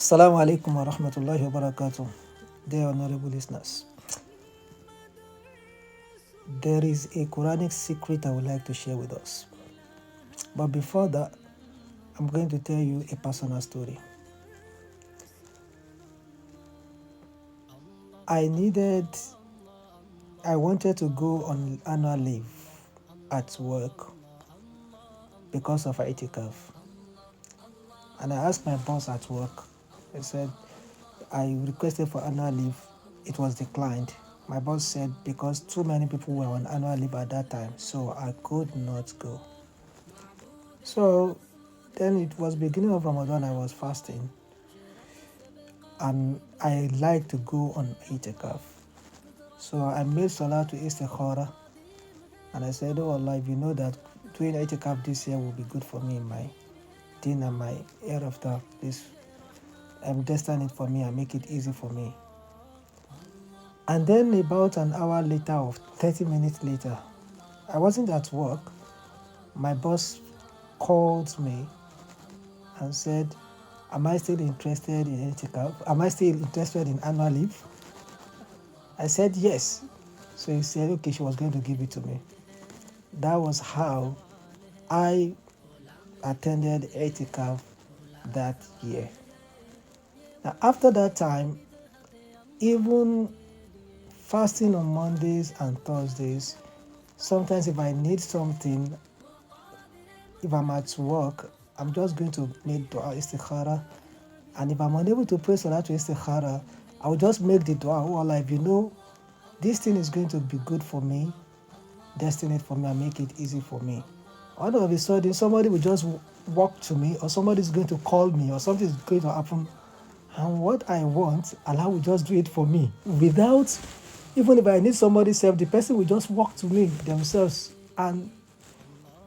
Assalamu alaikum wa rahmatullahi wa barakatuh. Dear honorable listeners, there is a Quranic secret I would like to share with us. But before that, I'm going to tell you a personal story. I wanted to go on annual leave at work because of itikaf. And I asked my boss at work. I said, I requested for annual leave. It was declined. My boss said because too many people were on annual leave at that time, so I could not go. So then it was beginning of Ramadan, I was fasting. And I like to go on itikaf. So I made salah to istikhara. And I said, oh Allah, if you know that doing itikaf this year will be good for me in my deen and my hereafter, please destine it for me and make it easy for me. And then about an hour later or 30 minutes later, I wasn't at work. My boss called me and said, am I still interested in itikaf? Am I still interested in annual leave? I said yes. So he said, okay, she was going to give it to me. That was how I attended itikaf that year. Now, after that time, even fasting on Mondays and Thursdays, sometimes if I need something, if I'm at work, I'm just going to make dua istikhara. And if I'm unable to pray salah to istikhara, I will just make the dua, oh Allah, if you know this thing is going to be good for me, destine it for me and make it easy for me. All of a sudden, somebody will just walk to me, or somebody is going to call me, or something is going to happen. And what I want, Allah will just do it for me. Without, even if I need somebody's help, the person will just walk to me themselves. And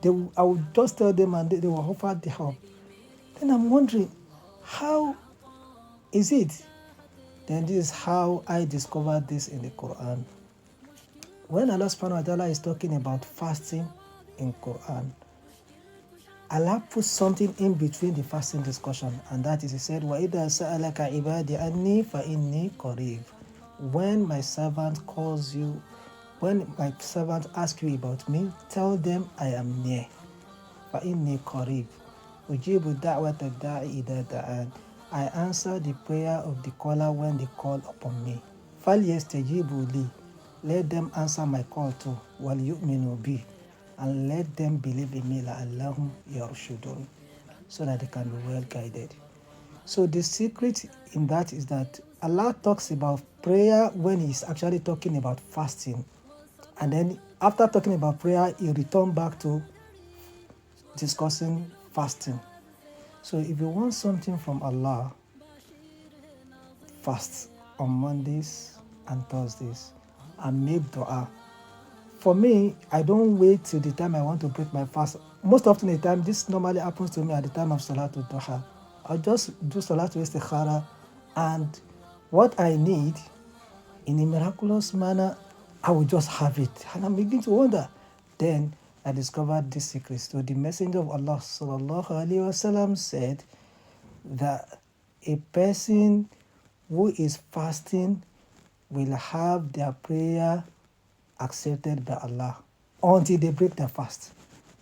I will just tell them and they will offer the help. Then I'm wondering, how is it? Then this is how I discovered this in the Quran. When Allah subhanahu wa ta'ala is talking about fasting in Quran, Allah puts something in between the fasting discussion, and that is, He said, وَإِذَا سَأَلَكَ عِبَادِي أَنِّي فَإِنِّي قَرِيبٌ. When my servant calls you, when my servant asks you about me, tell them I am near. فَإِنِّي قَرِيبٌ أُجِيبُ دَعْوَةَ الدَّاعِ إِذَا دَعَانِ. I answer the prayer of the caller when they call upon me. فَلْيَسْتَجِيبُوا لِي. Let them answer my call too. وَلْيُؤْمِنُوا بِي. And let them believe in me لَعَلَّهُمْ يَرْشُدُونَ, so that they can be well guided. So the secret in that is that Allah talks about prayer when He's actually talking about fasting. And then after talking about prayer, He returned back to discussing fasting. So if you want something from Allah, fast on Mondays and Thursdays and make dua. For me, I don't wait till the time I want to break my fast. Most often the time, this normally happens to me at the time of Salatul Duha. I'll just do Salatul Istikhara, and what I need in a miraculous manner, I will just have it. And I'm beginning to wonder. Then I discovered this secret. So the Messenger of Allah sallallahu alaihi wasallam said that a person who is fasting will have their prayer accepted by Allah until they break their fast.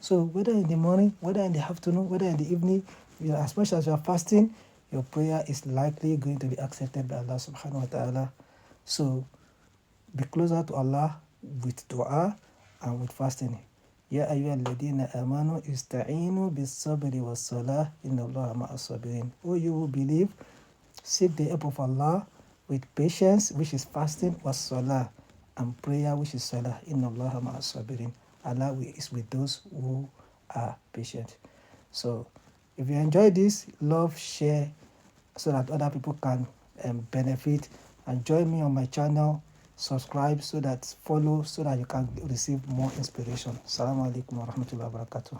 So whether in the morning, whether in the afternoon, whether in the evening, as much as you are fasting, your prayer is likely going to be accepted by Allah subhanahu wa ta'ala. So be closer to Allah with dua and with fasting. Ya ayyuhal ladina amanu ista'inu bis sabri was salah inna Allaha ma'as sabirin. O you who believe, seek the help of Allah with patience, which is fasting, was salah, and prayer, which is salah. Inna Allaha ma'as sabirin. Allah is with those who are patient. So if you enjoy this, love, share, so that other people can benefit, and join me on my channel, subscribe, follow, so that you can receive more inspiration. Assalamu alaikum wa rahmatullahi wa barakatuh.